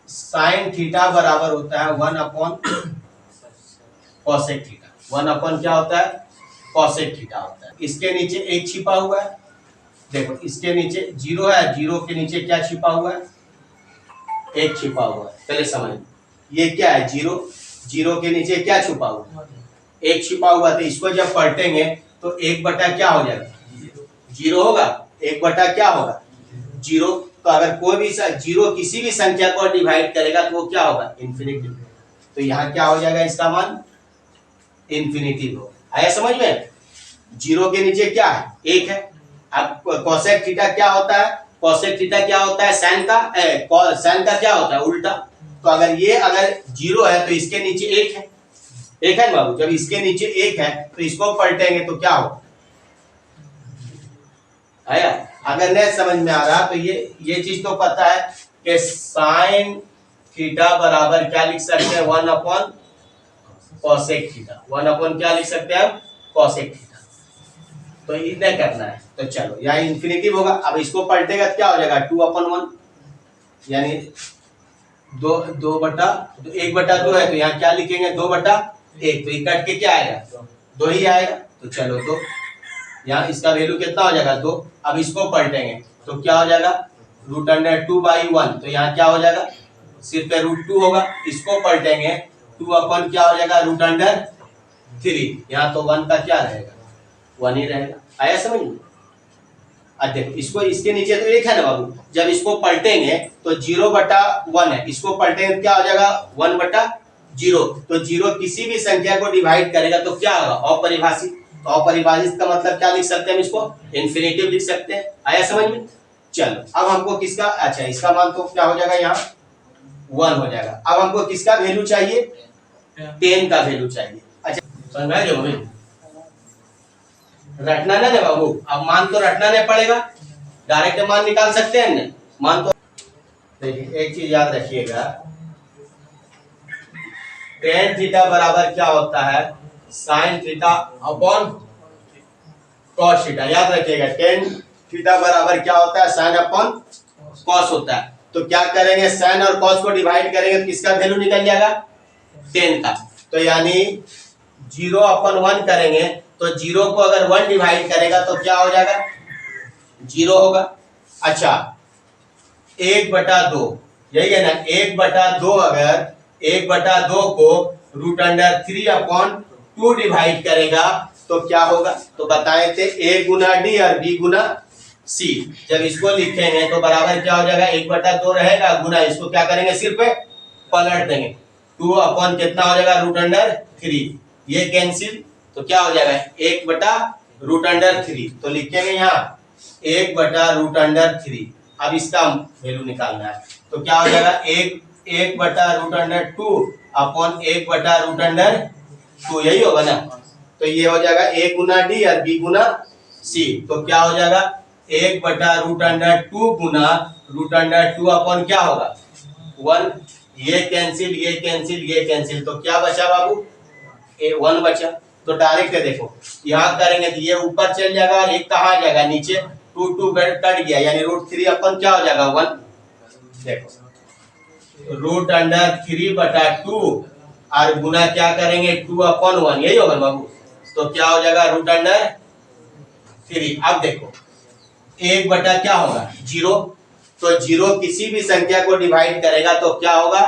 साइन थीटा बराबर होता है 1/कोसेक थीटा, 1/ क्या होता है कोसेक थीटा होता है। इसके नीचे एक छिपा हुआ है, देखो इसके नीचे 0 है, 0 के नीचे क्या छिपा हुआ है एक छिपा हुआ है। पहले समझ ये क्या है 0 के नीचे क्या छुपा हुआ है एक छिपा हुआ, तो इसको जब पलटेंगे तो 1/ क्या हो जाएगा 0 होगा, 1/ क्या होगा 0। तो अगर कोई भी 0 किसी भी संख्या को डिवाइड करेगा तो वो क्या होगा इन्फिनिटी। तो यहाँ क्या हो जाएगा इसका मान इन्फिनिटिव हो। आया समझ में? जीरो के नीचे क्या है? एक है। अब कोसेक थीटा क्या होता है? कोसेक थीटा क्या होता है? साइन का क्या होता है? उल्टा। तो अगर जीरो है तो इसके नीचे एक है। एक है ना बाबू? जब इसके नीचे एक है तो इसको पलटेंगे तो क्या हो? आया? अगर नहीं समझ में आ रहा तो ये चीज तो पता है कि साइन थीटा बराबर क्या लिख सकते हैं? 1 अपॉन कोसेक थीटा। 1 अपॉन क्या लिख सकते हैं? Cosec theta. तो इतना करना है। तो चलो यहाँ इन्फिनिटिव होगा। अब इसको पलटेगा क्या हो जाएगा? 2 अपॉन 1, यानी 1/2 है तो यहाँ क्या लिखेंगे? 2/1। तो ये कट के क्या आएगा? 2 ही आएगा। तो चलो तो यहाँ इसका वैल्यू कितना हो जाएगा? 2। अब इसको पलटेंगे तो क्या हो जाएगा? √2/1। तो यहाँ क्या हो जाएगा? सिर्फ √2 होगा। इसको पलटेंगे 2 अपॉन क्या हो जाएगा? √3। यहाँ तो 1 का क्या रहेगा? 1 ही रहेगा। आया समझ में? अब देखो इसको, इसके नीचे तो एक है ना बाबू, जब इसको पलटेंगे तो 0/1 है, इसको पलटेंगे तो क्या हो जाएगा? 1/0। तो 0 किसी भी संख्या को डिवाइड करेगा तो क्या होगा? अपरिभाषित। तो अपरिभाषित का मतलब क्या लिख सकते हैं हम इसको? इन्फिनिटिव लिख सकते हैं। आया समझ में? चलो अब हमको किसका, अच्छा इसका मान तो क्या हो जाएगा? यहाँ 1 हो जाएगा। अब हमको किसका वैल्यू चाहिए? 10 का वैल्यू चाहिए। अच्छा समझ में आ गया? रटना ना दे बाबू, अब मान तो रटना नहीं पड़ेगा, डायरेक्ट मान निकाल सकते हैं ना मान तो। देखिए एक चीज याद रखिएगा, tan थीटा बराबर क्या होता है? sin theta upon cos theta. याद रखिएगा tan थीटा बराबर क्या होता है? sin अपॉन cos होता है। तो क्या करेंगे? sin और cos को डिवाइड करेंगे तो किसका वैल्यू निकल जाएगा? 10 का। तो यानी 0/1 करेंगे तो 0 को अगर 1 डिवाइड करेगा तो क्या हो जाएगा? 0 होगा। अच्छा 1/2, यही है ना? 1/2 अगर 1/2 को √3/2 डिवाइड करेगा तो क्या होगा? तो बताए थे A गुना D और B गुना C। जब इसको लिखेंगे तो बराबर क्या हो जाएगा? 1/2 रहेगा गुना इसको क्या करेंगे? सिर्फ पलट देंगे। 2 अपॉन कितना हो जाएगा? √3। ये कैंसिल तो क्या हो जाएगा? 1/√3। तो लिखेंगे यहाँ 1/√3। अब इसका वैल्यू निकालना है तो क्या हो जाएगा? 1/√2 अपॉन 1/√2, यही होगा ना? तो ये हो जाएगा A गुना D और B गुना C। तो क्या हो जाएगा? 1/√2 गुना √2 अपॉन क्या होगा? 1। ये कैंसिल, ये कैंसिल, ये कैंसिल, तो क्या बचा बाबू? 1 बचा। तो डायरेक्ट देखो यहाँ करेंगे तो ये ऊपर चल जाएगा और एक कहाँ आ जाएगा? नीचे। 2 कट गया यानी √3 अपन क्या हो जाएगा? 1। देखो √3/2 और गुना क्या करेंगे? 2/1, यही होगा बाबू। तो क्या हो जाएगा? √3। अब देखो 1 क्या होगा? 0। तो 0 किसी भी संख्या को डिवाइड करेगा तो क्या होगा?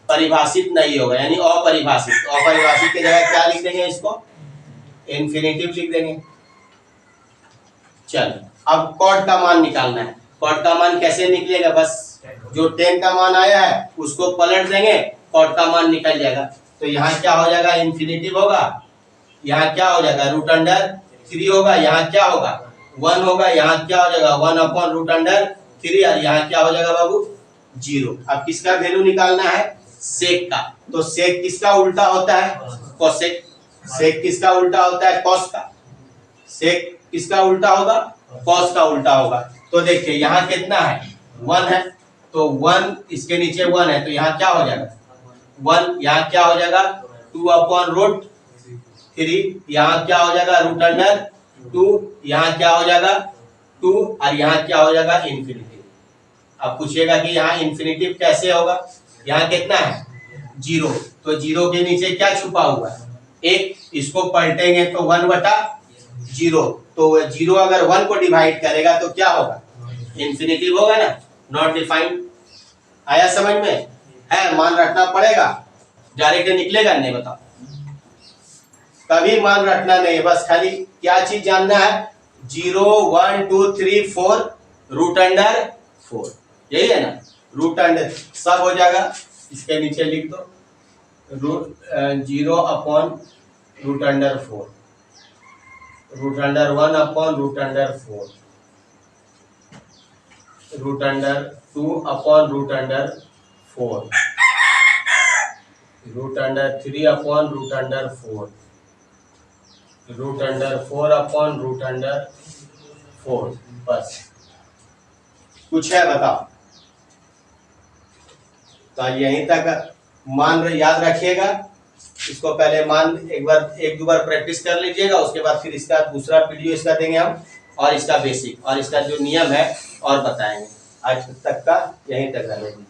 परिभाषित नहीं होगा, यानी अपरिभाषित। तो अपरिभाषित की जगह क्या लिख देंगे? इसको इन्फिनिटिव लिख देंगे। चलो अब कॉट का मान निकालना है। कॉट का मान कैसे निकलेगा? बस जो 10 का मान आया है उसको पलट देंगे, कॉट का मान निकल जाएगा। तो यहाँ क्या हो जाएगा? इन्फिनिटिव होगा। यहाँ क्या हो जाएगा? √3 होगा। यहाँ क्या होगा? 1 होगा। यहाँ क्या हो जाएगा? 1/√3। और यहाँ क्या हो जाएगा बाबू? 0। अब किसका वैल्यू निकालना है? सेक का। तो सेक किसका उल्टा होता है? कोसेक। सेक किसका उल्टा होता है? कॉस का। सेक किसका उल्टा होगा? कॉस का उल्टा होगा। तो देखिए यहाँ कितना है? 1 है। तो 1 इसके नीचे 1 है तो यहाँ क्या हो जाएगा? 1। यहाँ क्या हो जाएगा? 2/√3। यहाँ क्या हो जाएगा? √2। यहाँ क्या हो जाएगा? 2। और यहाँ क्या हो जाएगा? इन्फिनिटिव। अब पूछिएगा कि यहाँ इन्फिनिटिव कैसे होगा? यहाँ कितना है? 0। तो 0 के नीचे क्या छुपा हुआ है? 1। इसको पलटेंगे तो 1/0। तो 0 अगर 1 को डिवाइड करेगा तो क्या होगा? इन्फिनिटिव होगा ना? Not defined. आया समझ में? है मान रखना पड़ेगा, डायरेक्ट निकलेगा नहीं। बताओ कभी मान रखना नहीं, बस खाली क्या चीज जानना है? 0 1 2 3 4 √4, यही है ना? √, सब हो जाएगा। इसके नीचे लिख दो 0/4 root under 4, root under 1 upon root under 4, root under 2 upon root under 4, root under 3 upon root under 4, root under 4 upon root under 4। बस कुछ है बताओ। तो यहीं तक मान याद रखिएगा। इसको पहले मान एक दो बार प्रैक्टिस कर लीजिएगा, उसके बाद फिर इसका दूसरा वीडियो इसका देंगे हम, और इसका बेसिक और इसका जो नियम है और बताएंगे। आज तक का यहीं तक रहने दीजिए।